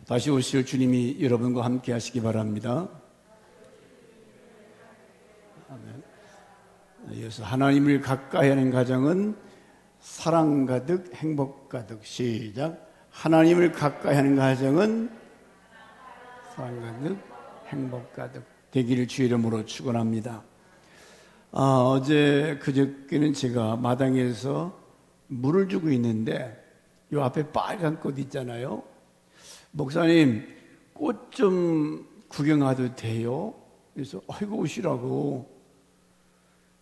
다시 오실 주님이 여러분과 함께 하시기 바랍니다. 아멘. 이어서 하나님을 가까이 하는 가정은 사랑 가득 행복 가득. 시작. 하나님을 가까이 하는 가정은 사랑 가득 행복 가득 되기를 주의 이름으로 축원합니다. 어제 그저께는 제가 마당에서 물을 주고 있는데 이 앞에 빨간 꽃 있잖아요. 목사님, 꽃 좀 구경해도 돼요? 그래서 아이고 오시라고.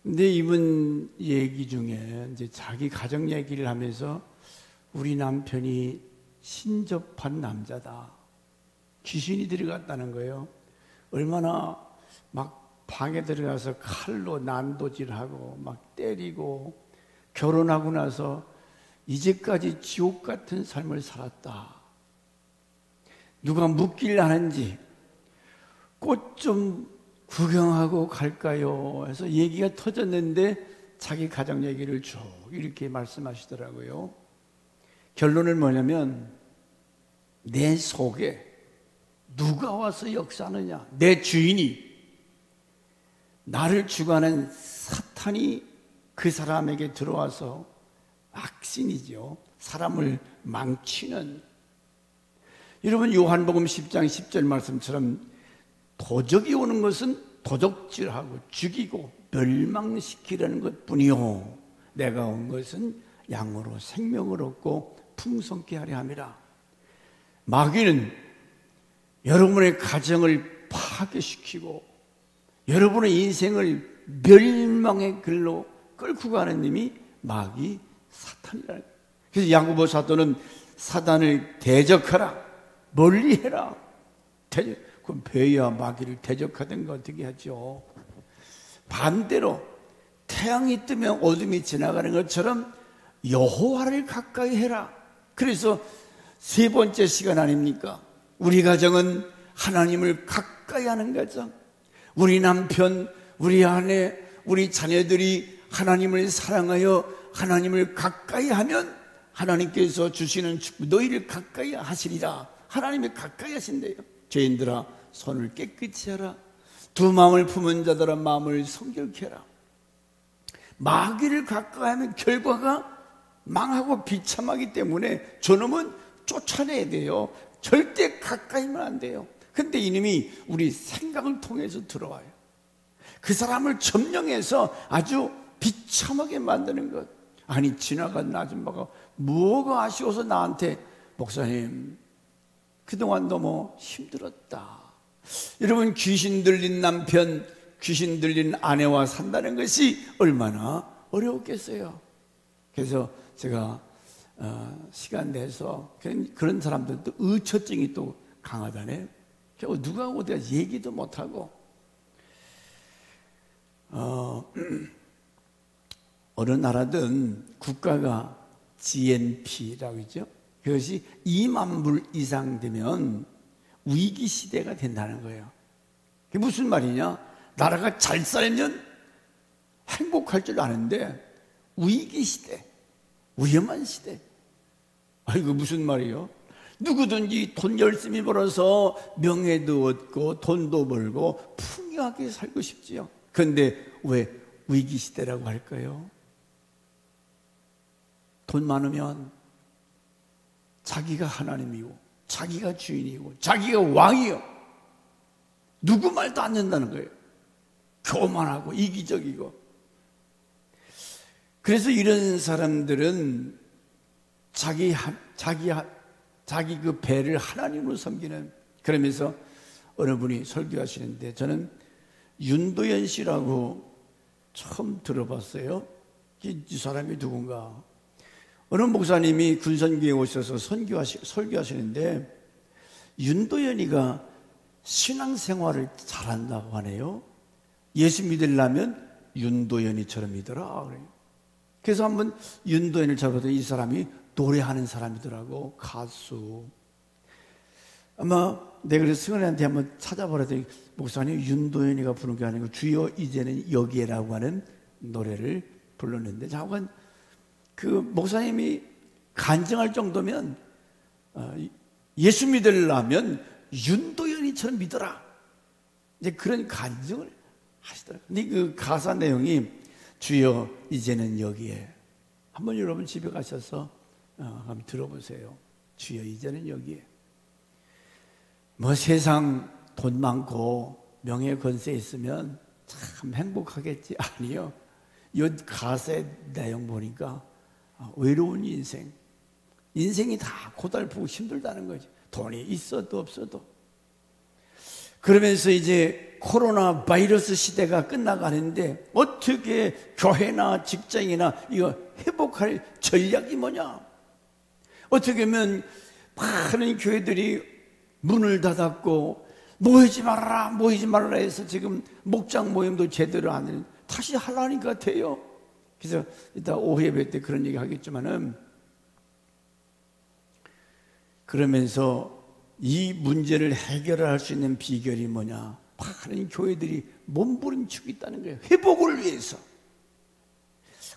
근데 이분 얘기 중에 이제 자기 가정 얘기를 하면서 우리 남편이 신접한 남자다. 귀신이 들어갔다는 거예요. 얼마나 막 방에 들어가서 칼로 난도질하고 막 때리고 결혼하고 나서 이제까지 지옥 같은 삶을 살았다. 누가 묻길 하는지 꽃 좀 구경하고 갈까요? 해서 얘기가 터졌는데 자기 가정 얘기를 쭉 이렇게 말씀하시더라고요. 결론은 뭐냐면 내 속에 누가 와서 역사하느냐? 내 주인이 나를 주관하는 사탄이 그 사람에게 들어와서 악신이죠. 사람을 망치는. 여러분 요한복음 10장 10절 말씀처럼 도적이 오는 것은 도적질하고 죽이고 멸망시키려는 것뿐이요 내가 온 것은 양으로 생명을 얻고 풍성케 하려 함이라. 마귀는 여러분의 가정을 파괴시키고 여러분의 인생을 멸망의 길로 끌고 가는 님이 마귀 사탄이라. 그래서 야고보 사도는 사단을 대적하라, 멀리해라. 그럼 배야 마귀를 대적하던 거 어떻게 하죠? 반대로 태양이 뜨면 어둠이 지나가는 것처럼 여호와를 가까이 해라. 그래서 세 번째 시간 아닙니까? 우리 가정은 하나님을 가까이 하는 가정. 우리 남편, 우리 아내, 우리 자녀들이 하나님을 사랑하여 하나님을 가까이 하면 하나님께서 주시는 축복, 너희를 가까이 하시리라. 하나님이 가까이 하신대요. 죄인들아 손을 깨끗이 하라. 두 마음을 품은 자들아 마음을 성결케 하라. 마귀를 가까이 하면 결과가 망하고 비참하기 때문에 저놈은 쫓아내야 돼요. 절대 가까이면 안 돼요. 근데 이놈이 우리 생각을 통해서 들어와요. 그 사람을 점령해서 아주 비참하게 만드는 것. 아니 지나간 아줌마가 뭐가 아쉬워서 나한테 목사님 그동안 너무 힘들었다. 여러분 귀신 들린 남편, 귀신 들린 아내와 산다는 것이 얼마나 어려웠겠어요. 그래서 제가 시간 내서 그런 사람들도 의처증이 또 강하다네. 누가 어디가 얘기도 못하고 어느 나라든 국가가 GNP라고 있죠. 그것이 2만 불 이상 되면 위기 시대가 된다는 거예요. 그게 무슨 말이냐? 나라가 잘 살면 행복할 줄 아는데 위기 시대, 위험한 시대. 이거 무슨 말이에요? 누구든지 돈 열심히 벌어서 명예도 얻고 돈도 벌고 풍요하게 살고 싶지요. 그런데 왜 위기 시대라고 할까요? 돈 많으면 자기가 하나님이고 자기가 주인이고 자기가 왕이요. 누구 말도 안 된다는 거예요. 교만하고 이기적이고. 그래서 이런 사람들은 자기 그 배를 하나님으로 섬기는. 그러면서 어느 분이 설교하시는데 저는 윤도현 씨라고 처음 들어봤어요. 이 사람이 누군가. 어느 목사님이 군선교에 오셔서 설교하시는데 윤도현이가 신앙생활을 잘한다고 하네요. 예수 믿으려면 윤도현이처럼 믿어라. 그래서 한번 윤도현을 잡아도 이 사람이 노래하는 사람이더라고. 가수. 아마 내가 그래서 승은이한테 한번 찾아보라더니 목사님 윤도현이가 부른 게 아니고 주여 이제는 여기에라고 하는 노래를 불렀는데 잠깐 그 목사님이 간증할 정도면 예수 믿으려면 윤도현이처럼 믿어라. 이제 그런 간증을 하시더라고요. 근데 그 가사 내용이 주여 이제는 여기에. 한번 여러분 집에 가셔서 한번 들어보세요. 주여 이제는 여기에. 뭐 세상 돈 많고 명예 권세 있으면 참 행복하겠지. 아니요. 이 가사의 내용 보니까 외로운 인생. 인생이 다 고달프고 힘들다는 거죠. 돈이 있어도 없어도. 그러면서 이제 코로나 바이러스 시대가 끝나가는데 어떻게 교회나 직장이나 이거 회복할 전략이 뭐냐? 어떻게 하면 많은 교회들이 문을 닫았고 모이지 말아라 해서 지금 목장 모임도 제대로 안 되는, 다시 하려니까 돼요. 그래서 이따 오후 예배 때 그런 얘기 하겠지만은, 그러면서 이 문제를 해결할 수 있는 비결이 뭐냐? 많은 교회들이 몸부림치고 있다는 거예요. 회복을 위해서.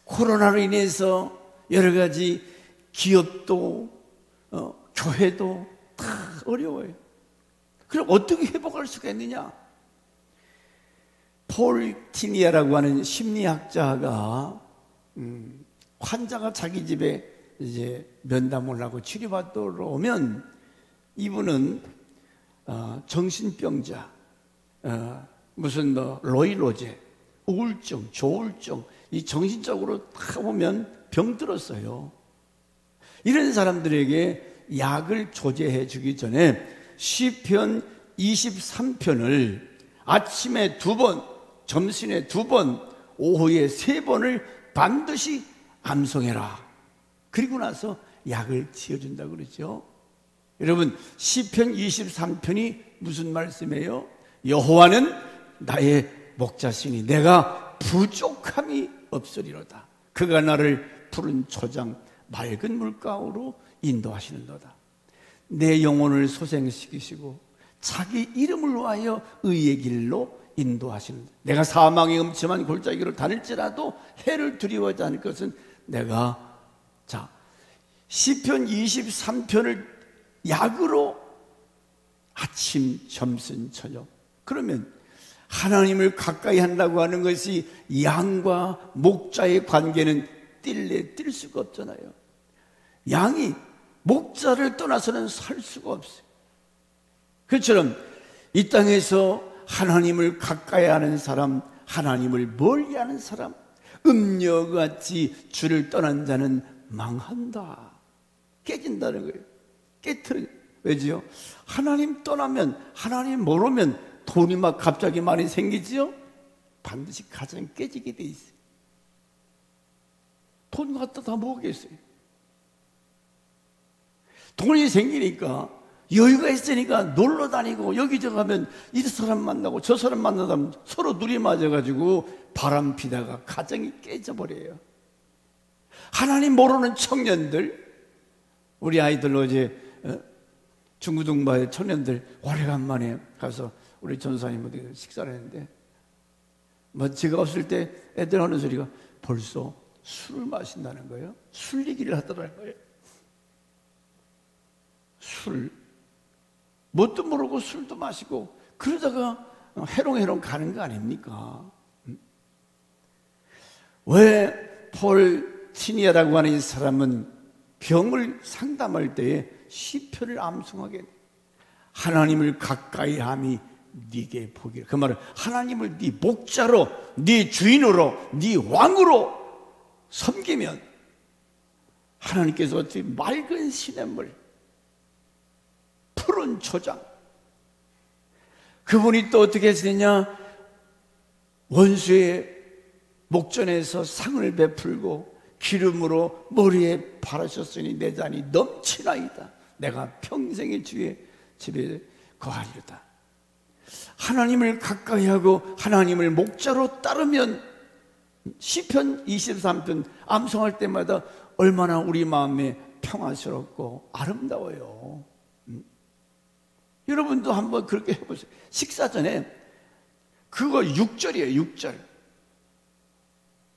코로나로 인해서 여러 가지 기업도 교회도 다 어려워요. 그럼 어떻게 회복할 수가 있느냐? 폴 티니아라고 하는 심리학자가 환자가 자기 집에 이제 면담을 하고 치료받으러 오면 이분은 정신병자, 무슨 뭐 로이로제, 우울증, 조울증, 이 정신적으로 다 보면 병들었어요. 이런 사람들에게 약을 조제해 주기 전에 시편 23편을 아침에 2번, 점심에 2번, 오후에 3번을 반드시 암송해라. 그리고 나서 약을 지어준다고 그러죠. 여러분, 시편 23편이 무슨 말씀이에요? 여호와는 나의 목자시니 내가 부족함이 없으리로다. 그가 나를 푸른 초장 맑은 물가로 인도하시는도다. 내 영혼을 소생시키시고 자기 이름을 위하여 의의 길로 인도하시는다. 내가 사망의 음침한 골짜기를 다닐지라도 해를 두려워하지 않을 것은 내가, 자, 시편 23편을 약으로 아침, 점심, 저녁. 그러면 하나님을 가까이 한다고 하는 것이 양과 목자의 관계는 뛸래 뛸 수가 없잖아요. 양이 목자를 떠나서는 살 수가 없어요. 그처럼 이 땅에서 하나님을 가까이 하는 사람, 하나님을 멀리하는 사람, 음녀같이 주를 떠난 자는 망한다, 깨진다는 거예요. 깨트려. 왜지요? 하나님 떠나면, 하나님 모르면 돈이 막 갑자기 많이 생기지요? 반드시 가정이 깨지게 돼 있어요. 돈 갖다 다 모으겠어요. 돈이 생기니까, 여유가 있으니까 놀러 다니고 여기저기 가면 이 사람 만나고 저 사람 만나다 서로 눈이 맞아가지고 바람 피다가 가정이 깨져버려요. 하나님 모르는 청년들, 우리 아이들 어제 중고등부의 청년들 오래간만에 가서 우리 전사님한테 식사를 했는데, 뭐 제가 없을 때 애들 하는 소리가 벌써 술을 마신다는 거예요. 술 얘기를 하더라는 거예요. 술, 뭣도 모르고 술도 마시고 그러다가 해롱해롱 가는 거 아닙니까? 왜 폴 티니아라고 하는 이 사람은 병을 상담할 때에 시편을 암송하게 돼? 하나님을 가까이 함이 네게 복이라. 그 말은 하나님을 네 목자로, 네 주인으로, 네 왕으로 섬기면 하나님께서 어떻게 맑은 시냇물, 푸른 초장, 그분이 또 어떻게 했느냐? 원수의 목전에서 상을 베풀고 기름으로 머리에 바르셨으니 내 잔이 넘치나이다. 내가 평생의 주의 집에 거하리로다. 하나님을 가까이 하고 하나님을 목자로 따르면 시편 23편 암송할 때마다 얼마나 우리 마음에 평안스럽고 아름다워요. 여러분도 한번 그렇게 해보세요. 식사 전에 그거 6절이에요. 6절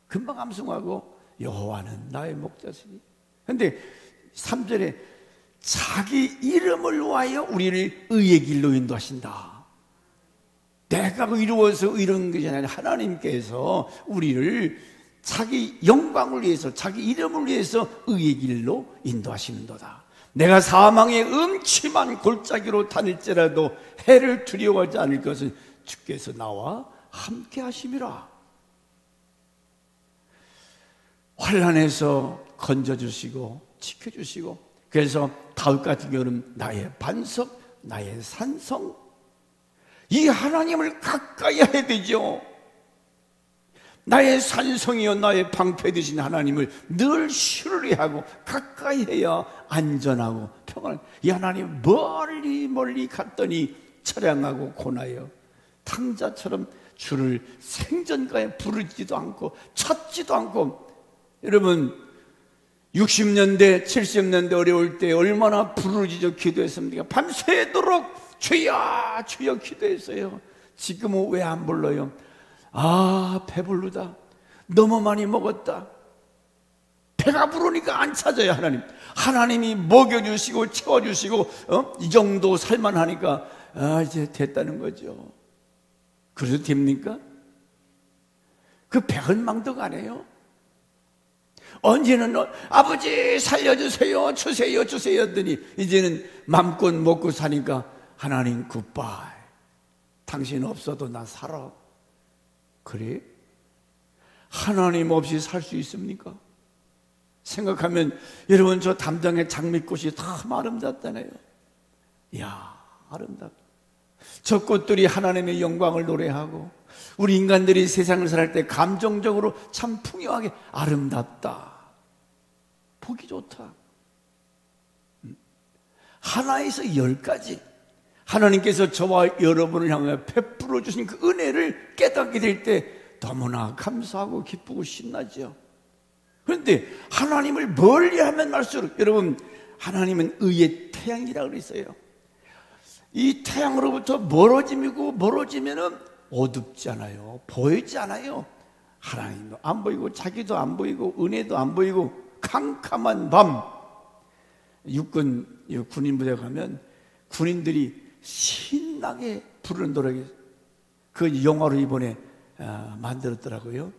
금방 암송하고 여호와는 나의 목자시니. 근데 3절에 자기 이름을 위하여 우리를 의의 길로 인도하신다. 내가 이루어서 이런 것이 아니라 하나님께서 우리를 자기 영광을 위해서, 자기 이름을 위해서 의의 길로 인도하시는도다. 내가 사망의 음침한 골짜기로 다닐지라도 해를 두려워하지 않을 것은 주께서 나와 함께 하심이라. 환난에서 건져주시고 지켜주시고, 그래서 다윗 같은 경우는 나의 반석, 나의 산성, 이 하나님을 가까이 해야 되죠. 나의 산성이요 나의 방패 되신 하나님을 늘 신뢰하고 가까이 해야 안전하고 평안한. 이 하나님 멀리 멀리 갔더니 처량하고 고나여 탕자처럼 주를 생전가에 부르지도 않고 찾지도 않고. 여러분 60년대 70년대 어려울 때 얼마나 부르짖어 기도했습니까? 밤새도록 주여 주여 기도했어요. 지금은 왜 안 불러요? 아, 배부르다, 너무 많이 먹었다, 배가 부르니까 안 찾아요. 하나님이 먹여주시고 채워주시고 이 정도 살만하니까 이제 됐다는 거죠. 그래도 됩니까? 그 백은망덕 안 해요. 언제는 아버지 살려주세요, 주세요 주세요 했더니 이제는 맘껏 먹고 사니까 하나님 굿바이, 당신 없어도 나 살아. 그래? 하나님 없이 살 수 있습니까? 생각하면 여러분 저 담장의 장미꽃이 참 아름답잖아요. 이야, 아름답다. 저 꽃들이 하나님의 영광을 노래하고 우리 인간들이 세상을 살 때 감정적으로 참 풍요하게 아름답다, 보기 좋다. 하나에서 10가지 하나님께서 저와 여러분을 향해 베풀어 주신 그 은혜를 깨닫게 될 때 너무나 감사하고 기쁘고 신나죠. 그런데 하나님을 멀리하면 할수록, 여러분 하나님은 의의 태양이라고 그랬어요. 이 태양으로부터 멀어지면은 어둡잖아요. 보이지 않아요. 하나님도 안 보이고 자기도 안 보이고 은혜도 안 보이고 캄캄한 밤. 군인부대 가면 군인들이 신나게 부르는 노래, 그 영화로 이번에 만들었더라고요.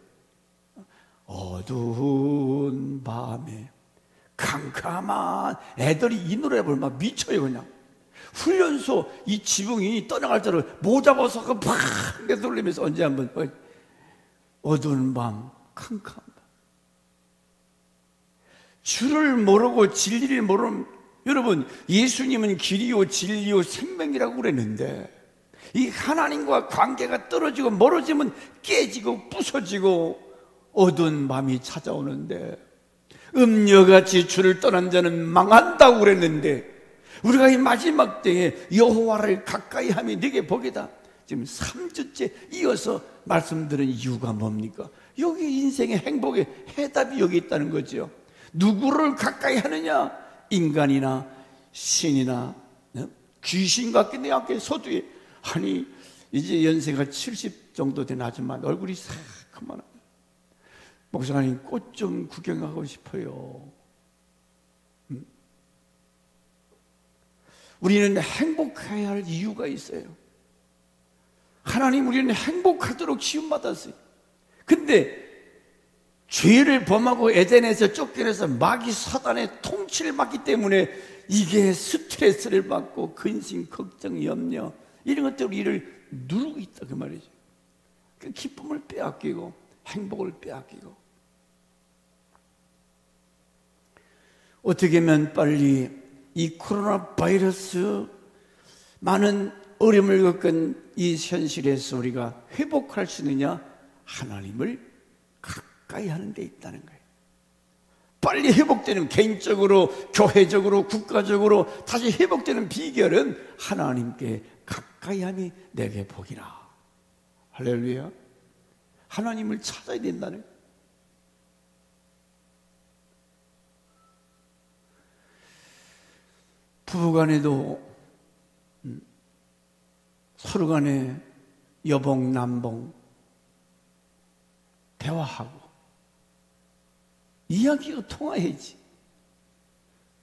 어두운 밤에 캄캄한, 애들이 이 노래 부르면 막 미쳐요. 그냥 훈련소 이 지붕이 떠나갈 때로 모자 벗어서 팍 내돌리면서 언제 한번 어두운 밤 캄캄한 밤. 주를 모르고 진리를 모르는, 여러분 예수님은 길이요 진리요 생명이라고 그랬는데 이 하나님과 관계가 떨어지고 멀어지면 깨지고 부서지고 어두운 밤이 찾아오는데, 음녀같이 주를 떠난 자는 망한다고 그랬는데 우리가 이 마지막 때에 여호와를 가까이 하며 네게 복이다, 지금 3주째 이어서 말씀드린 이유가 뭡니까? 여기 인생의 행복의 해답이 여기 있다는 거죠. 누구를 가까이 하느냐? 인간이나 신이나 귀신 같긴 내 앞에 서두에. 아니 이제 연세가 70 정도 된 아줌마 얼굴이 새카만, 목사님 꽃 좀 구경하고 싶어요. 우리는 행복해야 할 이유가 있어요. 하나님 우리는 행복하도록 지음받았어요. 근데 죄를 범하고 에덴에서 쫓겨나서 마귀 사단의 통치를 받기 때문에 이게 스트레스를 받고 근심, 걱정, 염려 이런 것들로 이를 누르고 있다 그 말이죠. 그 기쁨을 빼앗기고 행복을 빼앗기고. 어떻게 하면 빨리 이 코로나 바이러스 많은 어려움을 겪은 이 현실에서 우리가 회복할 수 있느냐? 하나님을 가까이 하는 데 있다는 거예요. 빨리 회복되는, 개인적으로 교회적으로 국가적으로 다시 회복되는 비결은 하나님께 가까이 함이 내게 복이라. 할렐루야. 하나님을 찾아야 된다는 거예요. 부부간에도 서로 간에 여봉 남봉 대화하고 이야기가 통해야지.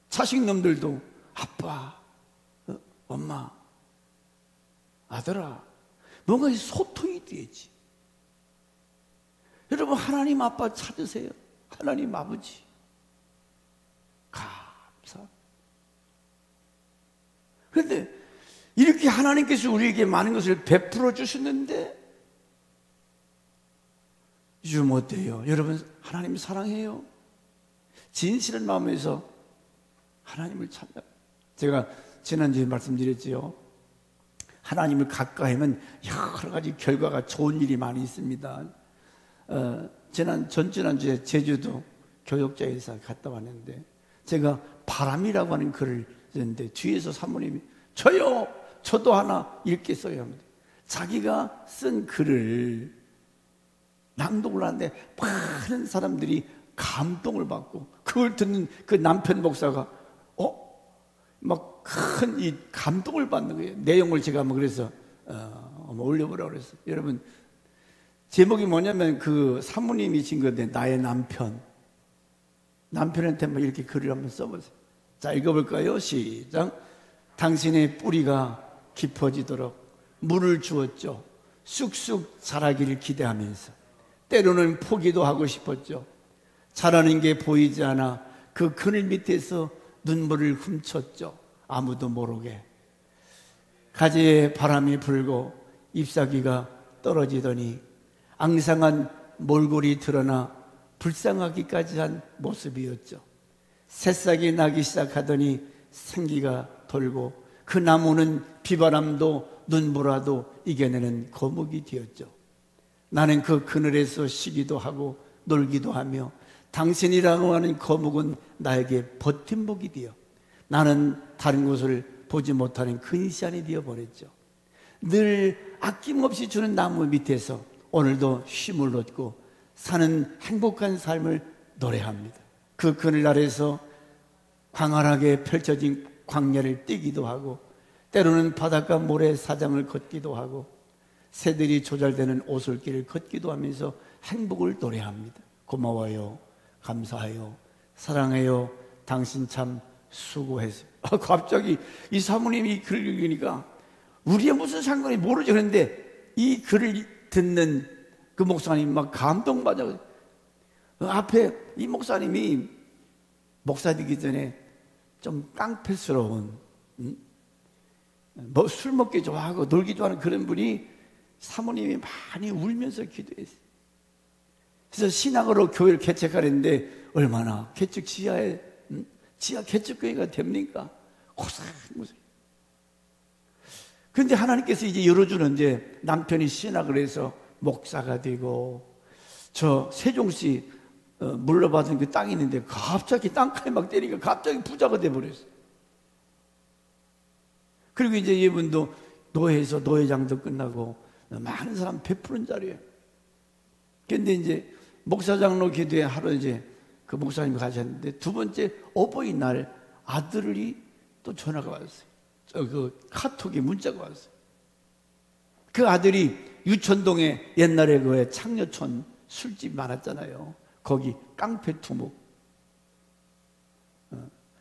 자식놈들도 아빠, 엄마, 아들아, 뭔가 소통이 돼야지. 여러분, 하나님 아빠 찾으세요. 하나님 아버지. 감사. 그런데 이렇게 하나님께서 우리에게 많은 것을 베풀어 주셨는데 요즘 어때요? 여러분, 하나님 사랑해요? 진실한 마음에서 하나님을 찾는. 제가 지난주에 말씀드렸지요. 하나님을 가까이 하면 여러 가지 결과가 좋은 일이 많이 있습니다. 전지난주에 제주도 교역자회사 갔다 왔는데 제가 바람이라고 하는 글을 썼는데 뒤에서 사모님이 저도 하나 읽겠어요 합니다. 자기가 쓴 글을 낭독을 하는데 많은 사람들이 감동을 받고 그걸 듣는 그 남편 목사가 막 큰 이 감동을 받는 거예요. 내용을 제가 그래서 올려보라고 그랬어요. 여러분, 제목이 뭐냐면 그 사모님이 진 건데 나의 남편한테 이렇게 글을 한번 써보세요. 자, 읽어볼까요? 시작. 당신의 뿌리가 깊어지도록 물을 주었죠. 쑥쑥 자라기를 기대하면서 때로는 포기도 하고 싶었죠. 자라는 게 보이지 않아 그 그늘 밑에서 눈물을 훔쳤죠. 아무도 모르게. 가지에 바람이 불고 잎사귀가 떨어지더니 앙상한 몰골이 드러나 불쌍하기까지 한 모습이었죠. 새싹이 나기 시작하더니 생기가 돌고 그 나무는 비바람도 눈보라도 이겨내는 거목이 되었죠. 나는 그 그늘에서 쉬기도 하고 놀기도 하며 당신이라고 하는 거목은 나에게 버팀목이 되어 나는 다른 곳을 보지 못하는 근시안이 되어버렸죠. 늘 아낌없이 주는 나무 밑에서 오늘도 쉼을 얻고 사는 행복한 삶을 노래합니다. 그 그늘 아래서 광활하게 펼쳐진 광야를 뛰기도 하고 때로는 바닷가 모래 사장을 걷기도 하고 새들이 조잘되는 오솔길을 걷기도 하면서 행복을 노래합니다. 고마워요. 감사해요. 사랑해요. 당신 참 수고했어요. 갑자기 이 사모님이 글을 읽으니까 우리의 무슨 상관이 모르죠. 그런데 이 글을 듣는 그 목사님 막 감동받아. 앞에 이 목사님이 목사 되기 전에 좀 깡패스러운, 술 먹기 좋아하고 놀기 좋아하는 그런 분이 사모님이 많이 울면서 기도했어요. 그래서 신앙으로 교회를 개척하려는데 얼마나 개척 지하 개척교회가 됩니까? 고생고생. 그런데 하나님께서 이제 열어주는 이제 남편이 신학을 해서 목사가 되고 저 세종시 물러받은 그 땅이 있는데 갑자기 땅가에 막 때리니까 갑자기 부자가 돼버렸어요. 그리고 이제 이분도 노회에서 노회장도 끝나고 많은 사람 베푸는 자리예요. 그런데 이제 목사장로 기도에 하루 이제 그 목사님이 가셨는데 두 번째 어버이날 아들이 또 전화가 왔어요. 그 카톡에 문자가 왔어요. 그 아들이 유천동에 옛날에 그 창녀촌 술집 많았잖아요. 거기 깡패 두목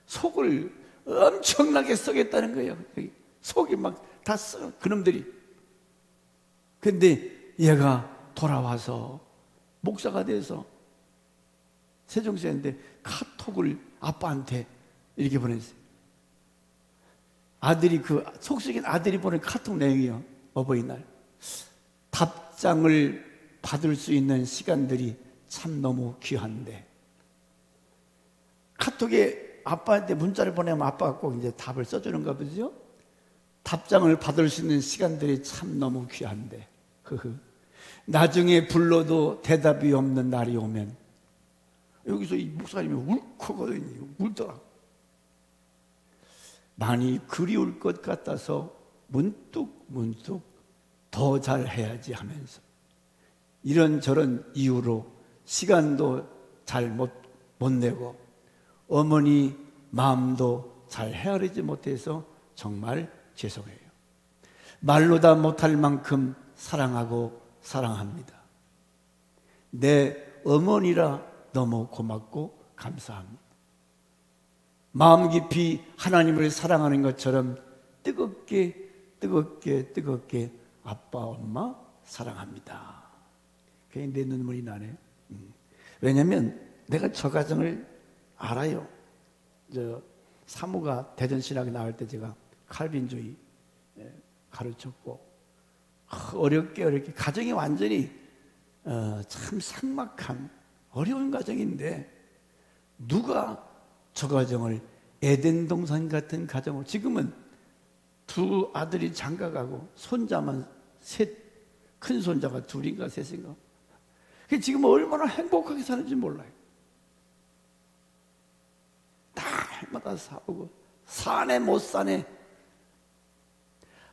속을 엄청나게 썩였다는 거예요. 속이 막 다 썩어 그놈들이. 근데 얘가 돌아와서 목사가 돼서 세종시인데 카톡을 아빠한테 이렇게 보냈어요. 아들이 그 속썩인 아들이 보낸 카톡 내용이요. 어버이날 답장을 받을 수 있는 시간들이 참 너무 귀한데 카톡에 아빠한테 문자를 보내면 아빠가 꼭 이제 답을 써주는가 보죠. 답장을 받을 수 있는 시간들이 참 너무 귀한데 나중에 불러도 대답이 없는 날이 오면 여기서 이 목사님이 울컥거든요. 울더라고. 많이 그리울 것 같아서 문득 더 잘해야지 하면서 이런저런 이유로 시간도 잘 못 내고 어머니 마음도 잘 헤아리지 못해서 정말 죄송해요. 말로 다 못할 만큼 사랑하고 사랑합니다. 내 어머니라 너무 고맙고 감사합니다. 마음 깊이 하나님을 사랑하는 것처럼 뜨겁게 뜨겁게 뜨겁게 아빠 엄마 사랑합니다. 괜히 내 눈물이 나네. 왜냐하면 내가 저 가정을 알아요. 사모가 대전신학에 나올 때 제가 칼빈주의 가르쳤고, 어렵게 가정이 완전히 참 삭막한 어려운 가정인데, 누가 저 가정을 에덴 동산 같은 가정으로, 지금은 두 아들이 장가가고 손자만 셋, 큰 손자가 둘인가 셋인가. 지금 얼마나 행복하게 사는지 몰라요. 날마다 싸우고 사네 못 사네.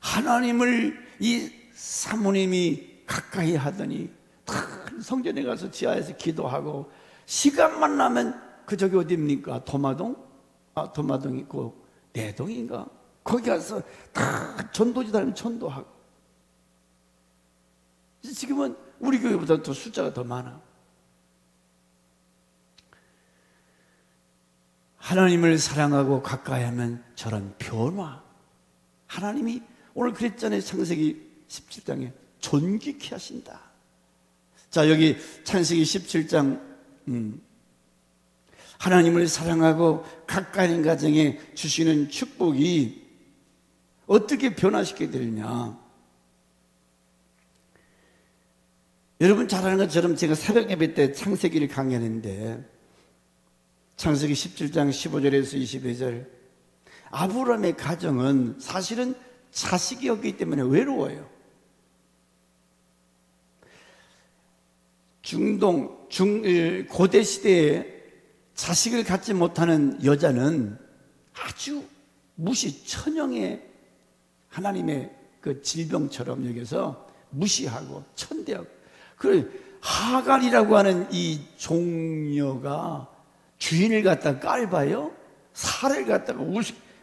하나님을 이 사모님이 가까이 하더니 성전에 가서 지하에서 기도하고, 시간만 나면 그 저기 어디입니까? 도마동? 도마동이 있고 내동인가? 거기 가서 다 전도지 다니면 전도하고. 지금은 우리 교회보다 더 숫자가 더 많아. 하나님을 사랑하고 가까이 하면 저런 변화, 하나님이 오늘 그랬잖아요. 창세기 17장에 존귀케 하신다. 자, 여기 창세기 17장 하나님을 사랑하고 가까이 하는 가정에 주시는 축복이 어떻게 변화시키게 되느냐. 여러분 잘 아는 것처럼 제가 새벽 예배 때 창세기를 강연했는데, 창세기 17장 15절에서 22절, 아브라함의 가정은 사실은 자식이 없기 때문에 외로워요. 고대 시대에 자식을 갖지 못하는 여자는 아주 천형의 하나님의 그 질병처럼 여겨서 무시하고 천대하고. 그래, 하갈이라고 하는 이 종녀가 주인을 갖다가 깔봐요. 살을 갖다가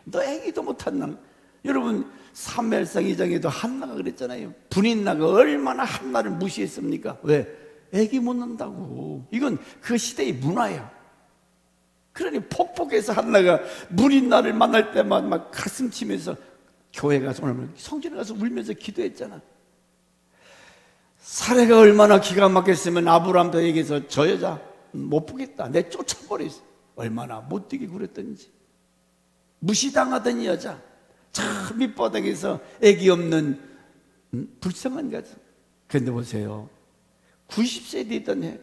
너 애기도 못한 날. 여러분 사무엘상 2장에도 한나가 그랬잖아요. 분인나가 얼마나 한나를 무시했습니까? 왜? 애기 못 낳는다고. 이건 그 시대의 문화예요. 그러니 폭폭해서 한나가 분인나를 만날 때만 막 가슴 치면서 교회 가서, 오늘 성전에 가서 울면서 기도했잖아. 사례가 얼마나 기가 막혔으면 아브라함도 얘기해서 저 여자 못 보겠다, 내 쫓아버렸어. 얼마나 못되게 굴었던지. 무시당하던 여자, 참 밑바닥에서 애기 없는 불쌍한 가정. 그런데 보세요, 90세 되던 해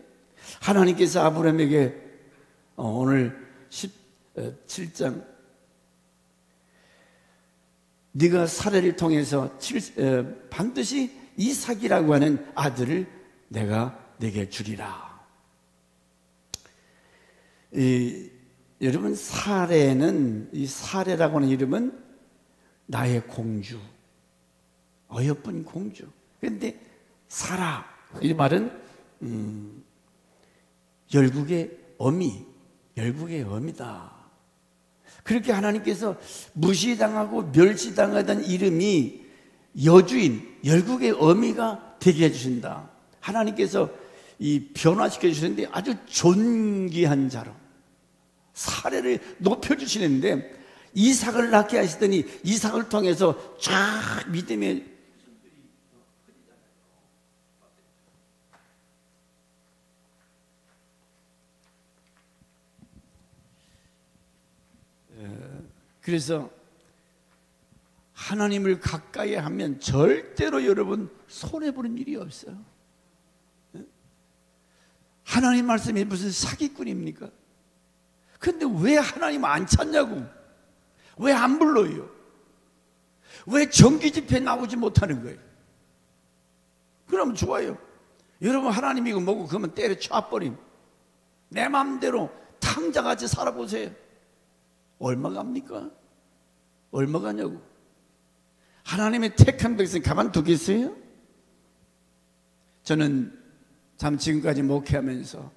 하나님께서 아브라함에게 오늘 17장 네가 사례를 통해서 반드시 이삭이라고 하는 아들을 내가 네게 주리라. 여러분, 사례는, 이 사례라고 하는 이름은 나의 공주, 어여쁜 공주. 그런데 사라, 이 말은 열국의 어미다. 그렇게 하나님께서 무시당하고 멸시당하던 이름이 여주인, 열국의 어미가 되게 해주신다. 하나님께서 이 변화시켜 주시는데 아주 존귀한 자로 사례를 높여주시는데, 이삭을 낳게 하시더니 이삭을 통해서 쫙 믿음의 그래서 하나님을 가까이 하면 절대로 여러분 손해보는 일이 없어요. 하나님 말씀이 무슨 사기꾼입니까? 근데 왜 하나님 안 찾냐고? 왜 안 불러요? 왜 정기 집회에 나오지 못하는 거예요? 그러면 좋아요. 여러분 하나님이 이거 뭐고 그러면 때려쳐버림. 내 마음대로 탕자같이 살아보세요. 얼마 갑니까? 얼마 가냐고. 하나님의 택한 백성 가만두겠어요? 저는 참 지금까지 목회하면서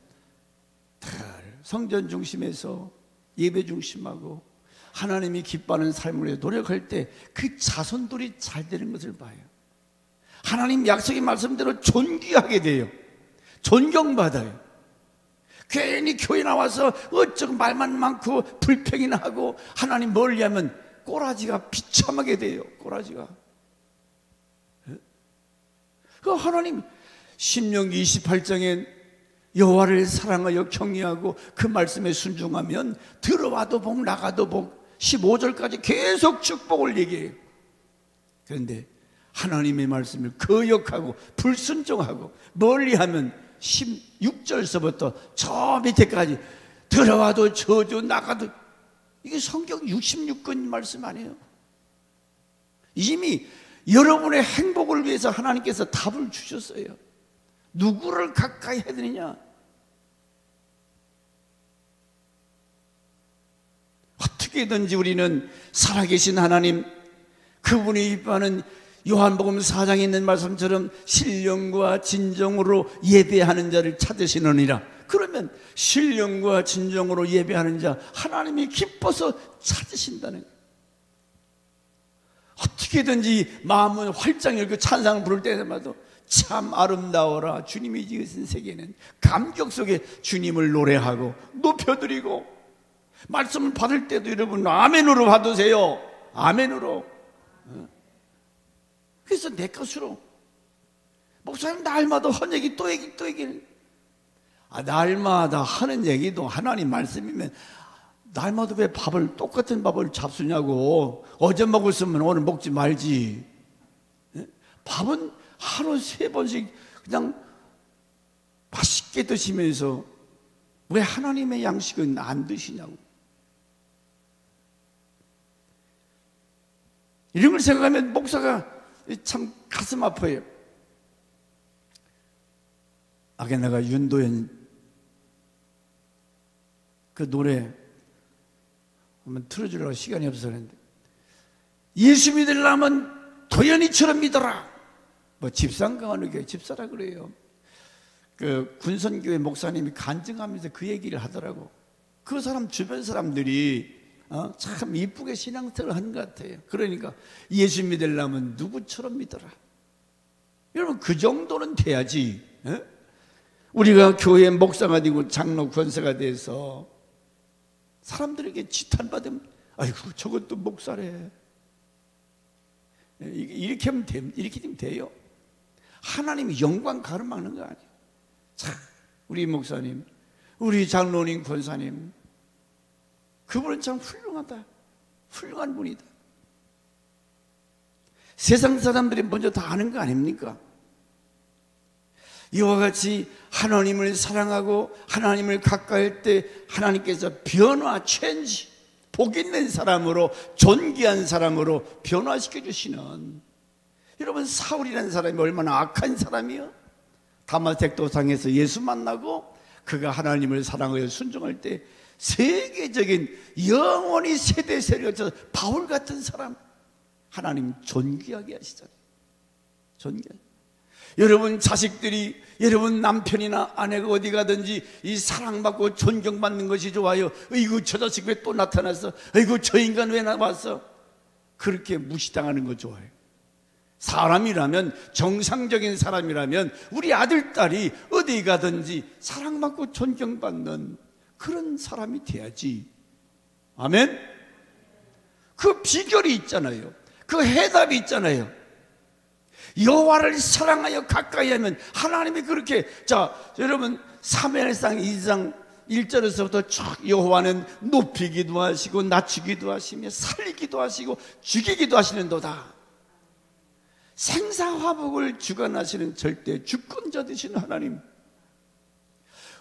성전 중심에서 예배 중심하고 하나님이 기뻐하는 삶을 위해 노력할 때 그 자손들이 잘 되는 것을 봐요. 하나님 약속의 말씀대로 존귀하게 돼요. 존경받아요. 괜히 교회 나와서 어쩌고 말만 많고 불평이나 하고 하나님 멀리하면 꼬라지가 비참하게 돼요. 꼬라지가. 그 하나님 신명기 28장에 여호와를 사랑하여 경외하고 그 말씀에 순종하면 들어와도 복 나가도 복, 15절까지 계속 축복을 얘기해요. 그런데 하나님의 말씀을 거역하고 불순종하고 멀리하면 16절서부터 저 밑에까지 들어와도 저주 나가도, 이게 성경 66권 말씀 아니에요. 이미 여러분의 행복을 위해서 하나님께서 답을 주셨어요. 누구를 가까이 해야 되느냐? 어떻게든지 우리는 살아계신 하나님, 그분이 입하는 요한복음 4장에 있는 말씀처럼 신령과 진정으로 예배하는 자를 찾으시느니라. 그러면 신령과 진정으로 예배하는 자, 하나님이 기뻐서 찾으신다는 거예요. 어떻게든지 마음은 활짝 열고 찬양을 부를 때마다 참 아름다워라 주님이 지으신 세계는, 감격 속에 주님을 노래하고 높여드리고, 말씀을 받을 때도 여러분 아멘으로 받으세요. 아멘으로. 그래서 내 것으로. 목사님 날마다 한 얘기 또 얘기 또 얘기. 날마다 하는 얘기도 하나님 말씀이면 날마다 왜 밥을, 똑같은 밥을 잡수냐고. 어제 먹었으면 오늘 먹지 말지. 밥은 하루 3번씩 그냥 맛있게 드시면서 왜 하나님의 양식은 안 드시냐고. 이런 걸 생각하면 목사가 참 가슴 아파요. 아까 내가 윤도현 그 노래 한번 틀어주려고 시간이 없어서 그랬는데, 예수 믿으려면 도연이처럼 믿어라. 뭐 집사인가하는 게 집사라 그래요. 그 군선교회 목사님이 간증하면서 그 얘기를 하더라고. 그 사람 주변 사람들이 참 이쁘게 신앙생활을 하는 것 같아요. 그러니까 예수 믿으려면 누구처럼 믿어라. 여러분 그 정도는 돼야지. 우리가 교회 목사가 되고 장로 권사가 돼서 사람들에게 지탄받으면 아이고 저것도 목사래, 이렇게 하면 이렇게 되면 돼요. 하나님이 영광 가로막는 거 아니에요. 자, 우리 목사님, 우리 장로님, 권사님, 그분은 참 훌륭하다. 훌륭한 분이다. 세상 사람들이 먼저 다 아는 거 아닙니까? 이와 같이 하나님을 사랑하고 하나님을 가까이 할 때 하나님께서 변화, 체인지, 복 있는 사람으로, 존귀한 사람으로 변화시켜 주시는, 여러분 사울이라는 사람이 얼마나 악한 사람이요. 다마색 도상에서 예수 만나고 그가 하나님을 사랑하여 순종할 때 세계적인 영원히 세대 세력을 쳐서 바울 같은 사람 하나님 존귀하게 하시잖아요. 존귀하게. 여러분 자식들이, 여러분 남편이나 아내가 어디 가든지 이 사랑받고 존경받는 것이 좋아요. 어이구 저 자식 왜 또 나타났어, 어이구 저 인간 왜 나왔어, 그렇게 무시당하는 거 좋아해요. 사람이라면, 정상적인 사람이라면 우리 아들, 딸이 어디 가든지 사랑받고 존경받는 그런 사람이 돼야지. 아멘? 그 비결이 있잖아요. 그 해답이 있잖아요. 여호와를 사랑하여 가까이 하면 하나님이 그렇게, 자 여러분 사무엘상 2장 1절에서부터 쭉 여호와는 높이기도 하시고 낮추기도 하시며 살리기도 하시고 죽이기도 하시는도다. 생사화복을 주관하시는 절대 주권자 되시는 하나님,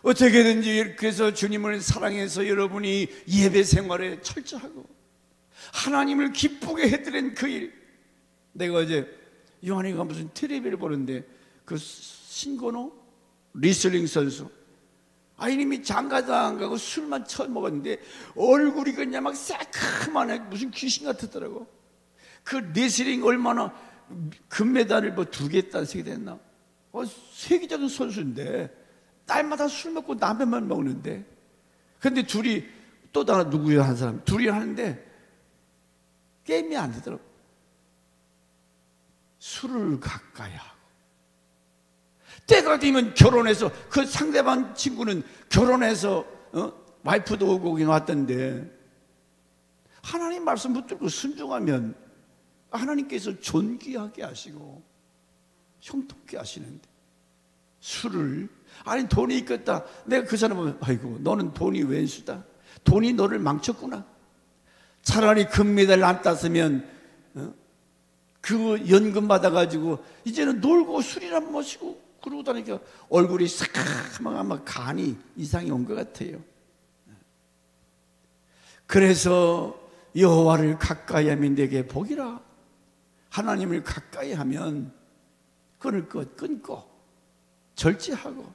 어떻게든지 이렇게 해서 주님을 사랑해서 여러분이 예배 생활에 철저하고 하나님을 기쁘게 해드린 그 일. 내가 어제 요한이가 무슨 텔레비를 보는데 그 신건호 리슬링 선수, 이님이 장가도 안 가고 술만 처음 먹었는데 얼굴이 그냥 막 새카만해, 무슨 귀신 같았더라고. 그 리슬링 얼마나 금메달을 뭐 2개 땄, 3개 됐나? 세계적인 선수인데 날마다 술 먹고 라면만 먹는데, 근데 둘이 또 다른 누구야 한 사람 둘이 하는데 게임이 안 되더라고. 술을 가까이 하고 때가 되면 결혼해서, 그 상대방 친구는 결혼해서 와이프도 오고 오긴 왔던데, 하나님 말씀 붙들고 순종하면 하나님께서 존귀하게 하시고 형통케 하시는데, 술을, 아니 돈이 있겠다, 내가 그 사람 보면 아이고 너는 돈이 왼수다, 돈이 너를 망쳤구나, 차라리 금메달 안 땄으면 그 연금 받아가지고 이제는 놀고 술이나 마시고 그러고 다니까 얼굴이 새까맣게 간이 이상이 온 것 같아요. 그래서 여호와를 가까이 하면 내게 복이라. 하나님을 가까이 하면 끊을 것 끊고 절제하고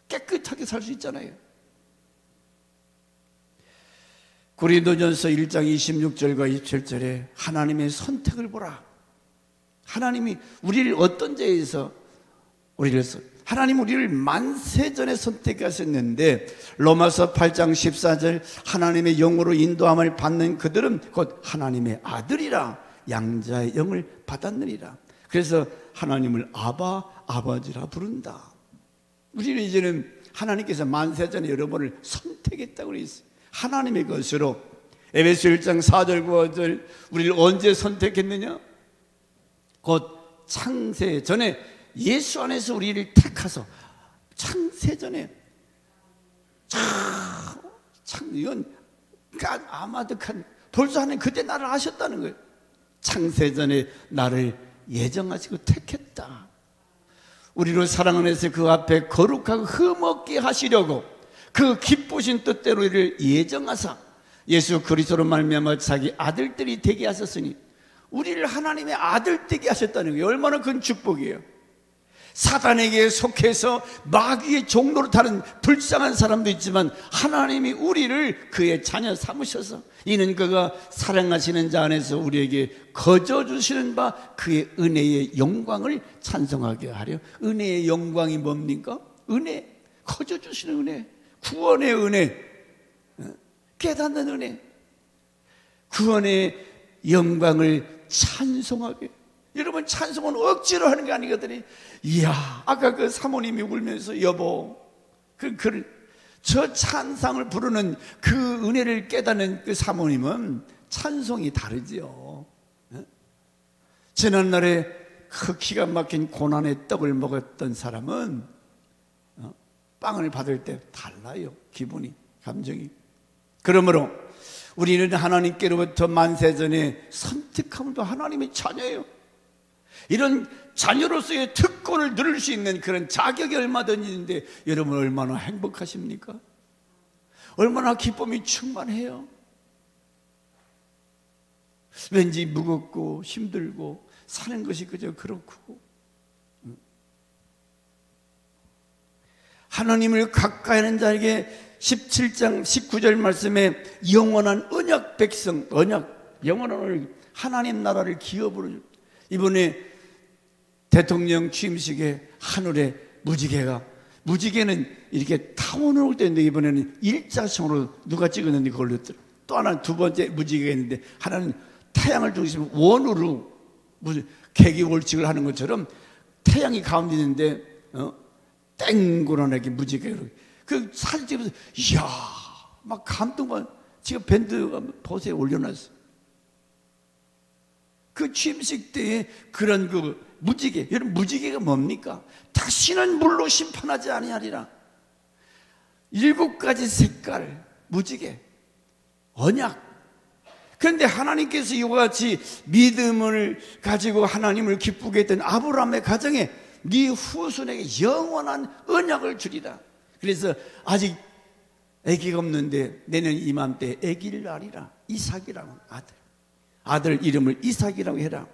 깨끗하게 살 수 있잖아요. 고린도전서 1장 26절과 27절에 하나님의 선택을 보라. 하나님이 우리를 어떤 죄에서 하나님 우리를 만세전에 선택하셨는데, 로마서 8장 14절 하나님의 영으로 인도함을 받는 그들은 곧 하나님의 아들이라 양자의 영을 받았느니라. 그래서 하나님을 아바, 아버지라 부른다. 우리는 이제는 하나님께서 만세전에 여러분을 선택했다고 그랬어요. 하나님의 것으로. 에베소 1장 4절 5절 우리를 언제 선택했느냐? 곧 창세 전에 예수 안에서 우리를 택하서, 창세전에 이건 아마득한, 벌써 하나님 그때 나를 아셨다는 거예요. 창세전에 나를 예정하시고 택했다. 우리로 사랑 안에서 그 앞에 거룩하고 흠없게 하시려고 그 기쁘신 뜻대로 우리를 예정하사 예수 그리스도로 말미암아 자기 아들들이 되게 하셨으니, 우리를 하나님의 아들 되게 하셨다는 거예요. 얼마나 큰 축복이에요. 사단에게 속해서 마귀의 종로를 타는 불쌍한 사람도 있지만 하나님이 우리를 그의 자녀 삼으셔서, 이는 그가 사랑하시는 자 안에서 우리에게 거저 주시는 바 그의 은혜의 영광을 찬송하게 하려. 은혜의 영광이 뭡니까? 은혜, 거저 주시는 은혜, 구원의 은혜, 깨닫는 은혜, 구원의 영광을 찬송하게. 여러분, 찬송은 억지로 하는 게 아니거든요. 이야, 아까 그 사모님이 울면서 여보, 저 찬상을 부르는 그 은혜를 깨닫는 그 사모님은 찬송이 다르지요. 지난날에 그 기가 막힌 고난의 떡을 먹었던 사람은 빵을 받을 때 달라요. 기분이, 감정이. 그러므로 우리는 하나님께로부터 만세전에 선택함을 도 하나님의 자녀예요. 이런 자녀로서의 특권을 누릴 수 있는 그런 자격이 얼마든지 있는데, 여러분 얼마나 행복하십니까? 얼마나 기쁨이 충만해요? 왠지 무겁고 힘들고 사는 것이 그저 그렇고, 하나님을 가까이 하는 자에게 17장 19절 말씀에 영원한 언약 백성, 영원한 하나님 나라를 기업으로. 이번에 대통령 취임식에 하늘에 무지개는 이렇게 타원을 올 때인데, 이번에는 일자성으로 누가 찍었는데 그걸로 또 하나 두 번째 무지개가 있는데, 하나는 태양을 중심으로 원으로 무슨 계기월칙을 하는 것처럼 태양이 가운데 있는데 땡그러나게 무지개로 그 사진 찍으면서 이야 막 감동만. 지금 밴드 보세요, 올려놨어. 그 취임식 때에 그런 그 무지개, 여러분 무지개가 뭡니까? 다시는 물로 심판하지 아니하리라. 7가지 색깔 무지개, 언약. 그런데 하나님께서 이와 같이 믿음을 가지고 하나님을 기쁘게 했던 아브라함의 가정에 네 후손에게 영원한 언약을 주리라. 그래서 아직 아기가 없는데 내년 이맘때 아기를 낳으리라. 이삭이라고, 아들 이름을 이삭이라고 해라.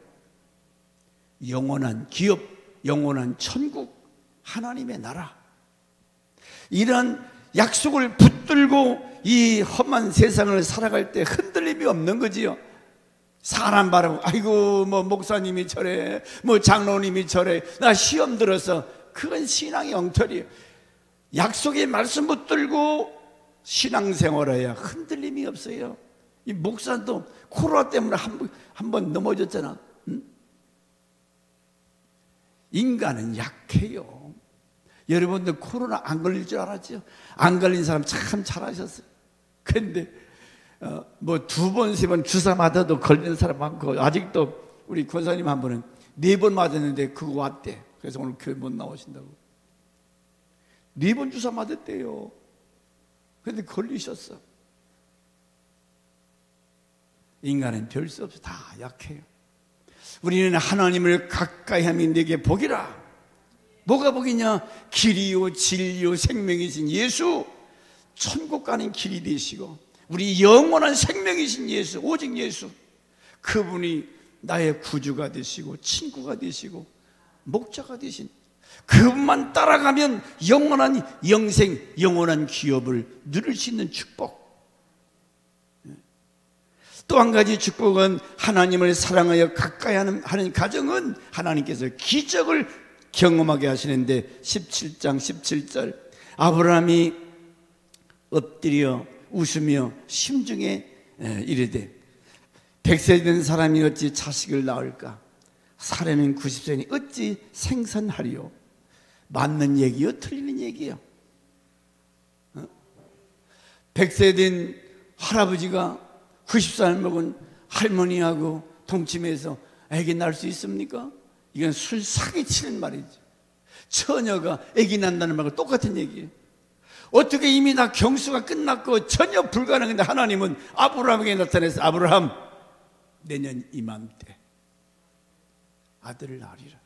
영원한 기업, 영원한 천국, 하나님의 나라. 이런 약속을 붙들고 이 험한 세상을 살아갈 때 흔들림이 없는 거지요. 사람 바라고 아이고 뭐 목사님이 저래, 뭐 장로님이 저래, 나 시험 들어서. 그건 신앙의 엉터리예요. 약속의 말씀 붙들고 신앙생활해야 흔들림이 없어요. 이 목사도 코로나 때문에 한 번 넘어졌잖아. 인간은 약해요. 여러분들 코로나 안 걸릴 줄 알았죠? 안 걸린 사람 참 잘하셨어요. 그런데 뭐 2번, 3번 주사 맞아도 걸리는 사람 많고, 아직도 우리 권사님 한 분은 4번 맞았는데 그거 왔대. 그래서 오늘 교회 못 나오신다고. 4번 주사 맞았대요. 그런데 걸리셨어. 인간은 별 수 없어. 다 약해요. 우리는 하나님을 가까이 하면 내게 복이라. 뭐가 복이냐? 길이요 진리요 생명이신 예수, 천국 가는 길이 되시고 우리 영원한 생명이신 예수, 오직 예수, 그분이 나의 구주가 되시고 친구가 되시고 목자가 되신 그분만 따라가면 영원한 영생, 영원한 기업을 누릴 수 있는 축복. 또 한 가지 축복은, 하나님을 사랑하여 가까이 하는 가정은 하나님께서 기적을 경험하게 하시는데, 17장 17절 아브라함이 엎드려 웃으며 심중에 이르되 100세 된 사람이 어찌 자식을 낳을까? 사람은 90세니 어찌 생산하리요? 맞는 얘기요? 틀리는 얘기요? 100세 된 할아버지가 90살 먹은 할머니하고 동침해서 아기 낳을 수 있습니까? 이건 술 사기치는 말이죠. 처녀가 아기 낳는다는 말과 똑같은 얘기예요. 어떻게 이미 다 경수가 끝났고 전혀 불가능한데 하나님은 아브라함에게 나타내서 아브라함, 내년 이맘때 아들을 낳으리라.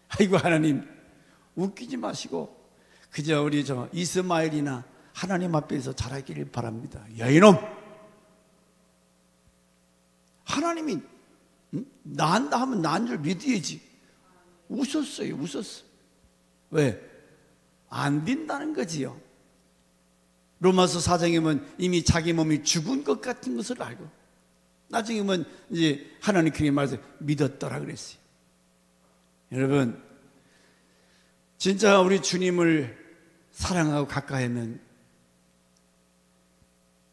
아이고, 하나님 웃기지 마시고 그저 우리 저 이스마엘이나 하나님 앞에서 자라기를 바랍니다. 야 이놈, 하나님이 낳는다 하면 낳은 줄 믿어야지. 웃었어요. 웃었어. 왜? 안 된다는 거지요. 로마서 4장에 보면 이미 자기 몸이 죽은 것 같은 것을 알고, 나중에 보면 이제 하나님 그렇게 말해서 믿었더라 그랬어요. 여러분, 진짜 우리 주님을 사랑하고 가까이 하면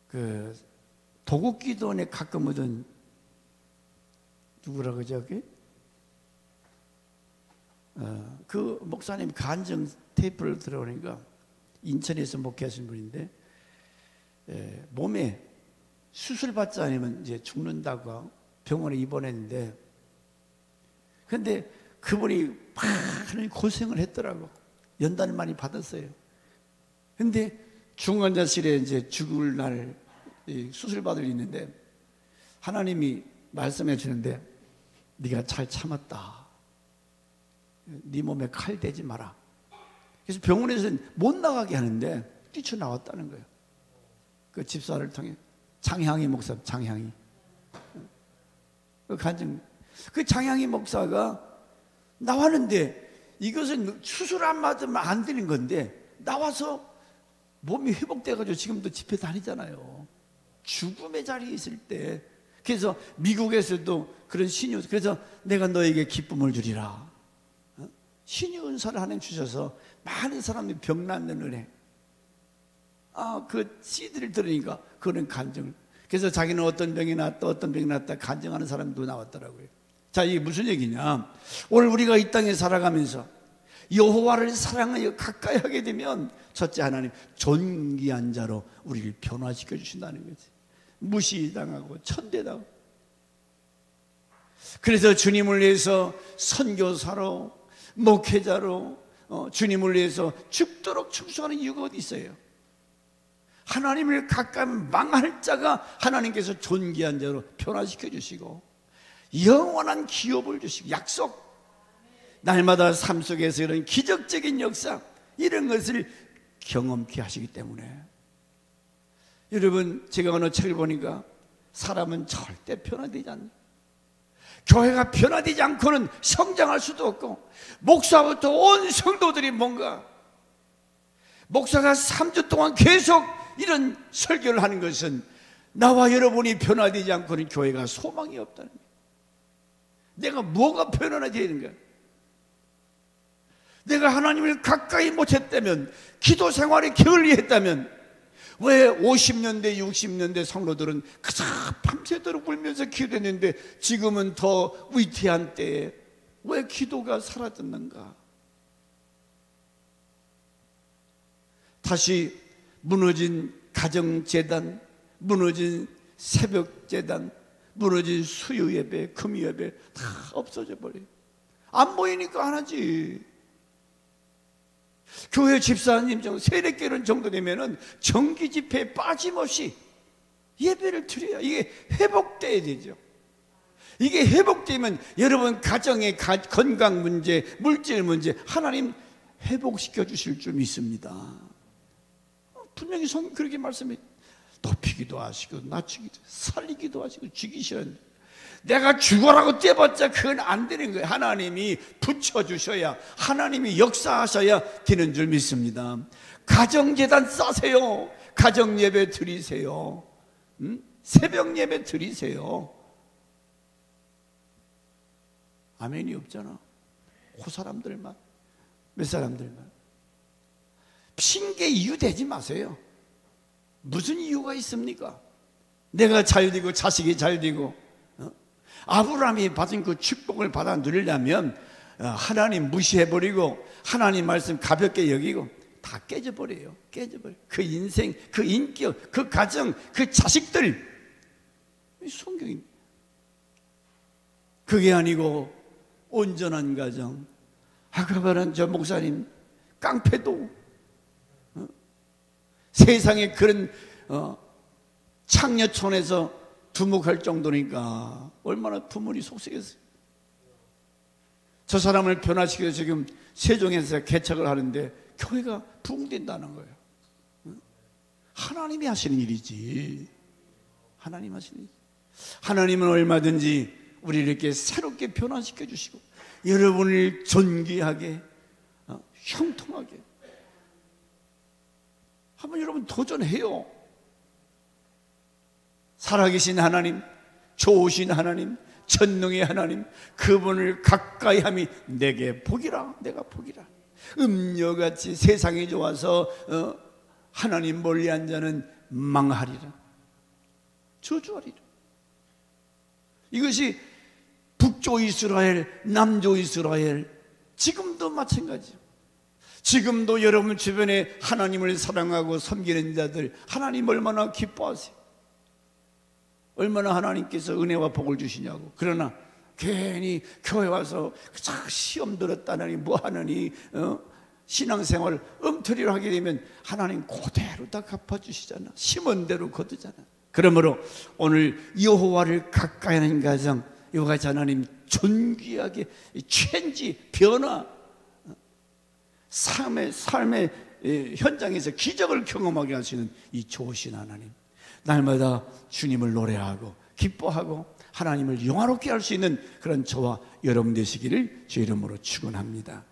그 도곡기도원에 가끔 오던 누구라고 저기? 그 목사님 간증 테이프를 들어오니까 인천에서 목회하신 분인데, 몸에 수술 받지 않으면 이제 죽는다고 병원에 입원했는데, 근데 그분이 많은 고생을 했더라고. 연단을 많이 받았어요. 근데 중환자실에 이제 죽을 날 수술 받을 있는데 하나님이 말씀해 주는데, 네가 잘 참았다. 네 몸에 칼 대지 마라. 그래서 병원에서는 못 나가게 하는데 뛰쳐나왔다는 거예요. 그 집사를 통해. 장향희 목사, 장향희. 그 간증. 그 장향희 목사가 나왔는데, 이것은 수술 안 맞으면 안 되는 건데 나와서 몸이 회복돼가지고 지금도 집회 다니잖아요. 죽음의 자리에 있을 때. 그래서 미국에서도 그런 신유, 그래서 내가 너에게 기쁨을 주리라. 신유 은사를 하나님 주셔서 많은 사람이 병 낫는 은혜. 그 CD를 들으니까 그런 간증. 그래서 자기는 어떤 병이 났다, 어떤 병이 났다 간증하는 사람도 나왔더라고요. 자, 이게 무슨 얘기냐? 오늘 우리가 이 땅에 살아가면서 여호와를 사랑하여 가까이 하게 되면, 첫째, 하나님 존귀한 자로 우리를 변화시켜 주신다는 거지. 무시당하고 천대당하고. 그래서 주님을 위해서 선교사로, 목회자로, 주님을 위해서 죽도록 충성하는 이유가 어디 있어요? 하나님을 가까이 망할 자가 하나님께서 존귀한 자로 변화시켜 주시고 영원한 기업을 주시고 약속, 날마다 삶 속에서 이런 기적적인 역사, 이런 것을 경험케 하시기 때문에. 여러분, 제가 어느 책을 보니까 사람은 절대 변화되지 않는, 교회가 변화되지 않고는 성장할 수도 없고, 목사부터 온 성도들이 뭔가, 목사가 3주 동안 계속 이런 설교를 하는 것은 나와 여러분이 변화되지 않고는 교회가 소망이 없다는 거예요. 내가 뭐가 변화되어야 되는가? 내가 하나님을 가까이 못했다면, 기도 생활에 게을리했다면, 왜 50년대 60년대 성도들은 그저 밤새도록 울면서 기도했는데 지금은 더 위태한 때에 왜 기도가 사라졌는가? 다시 무너진 가정재단, 무너진 새벽재단, 무너진 수요예배, 금요예배 다 없어져 버려요. 안 보이니까 안 하지. 교회 집사님 세례교련 정도 되면은 정기 집회에 빠짐없이 예배를 드려야 이게 회복돼야 되죠. 이게 회복되면 여러분 가정의 건강 문제, 물질 문제 하나님 회복시켜 주실 줄 믿습니다. 분명히 그렇게 말씀해. 높이기도 하시고 낮추기도 살리기도 하시고 죽이시는, 내가 죽어라고 떼봤자 그건 안 되는 거예요. 하나님이 붙여주셔야, 하나님이 역사하셔야 되는 줄 믿습니다. 가정재단 싸세요. 가정예배 드리세요. 새벽예배 드리세요. 아멘이 없잖아. 그 사람들만, 몇 사람들만. 핑계 이유 대지 마세요. 무슨 이유가 있습니까? 내가 잘 되고 자식이 잘 되고 아브라함이 받은 그 축복을 받아 누리려면 하나님 무시해버리고 하나님 말씀 가볍게 여기고 다 깨져버려요. 깨져버려요. 그 인생, 그 인격, 그 가정, 그 자식들. 성경입니다. 그게 아니고 온전한 가정. 아까 말한 저 목사님 깡패도 세상에 그런 창녀촌에서 두목할 정도니까 얼마나 부모님 속쓰겠어요. 저 사람을 변화시켜서 지금 세종에서 개척을 하는데 교회가 부흥된다는 거예요. 하나님이 하시는 일이지. 하나님 하시는 일. 하나님은 얼마든지 우리를 이렇게 새롭게 변화시켜 주시고 여러분을 존귀하게 형통하게 한번 여러분 도전해요. 살아계신 하나님, 좋으신 하나님, 전능의 하나님, 그분을 가까이 함이 내게 복이라. 내가 복이라. 음녀같이 세상이 좋아서 하나님 멀리한 자는 망하리라. 저주하리라. 이것이 북조 이스라엘, 남조 이스라엘, 지금도 마찬가지예요. 지금도 여러분 주변에 하나님을 사랑하고 섬기는 자들, 하나님 얼마나 기뻐하세요. 얼마나 하나님께서 은혜와 복을 주시냐고. 그러나 괜히 교회 와서 시험 들었다느니 뭐하느니 신앙생활 엉터리로 하게 되면 하나님 그대로 다 갚아주시잖아. 심은 대로 거두잖아. 그러므로 오늘 여호와를 가까이 하는 가정, 이와 같이 하나님 존귀하게 체인지, 변화, 삶의 현장에서 기적을 경험하게 하시는 이 좋으신 하나님, 날마다 주님을 노래하고 기뻐하고 하나님을 영화롭게 할 수 있는 그런 저와 여러분 되시기를 주 이름으로 축원합니다.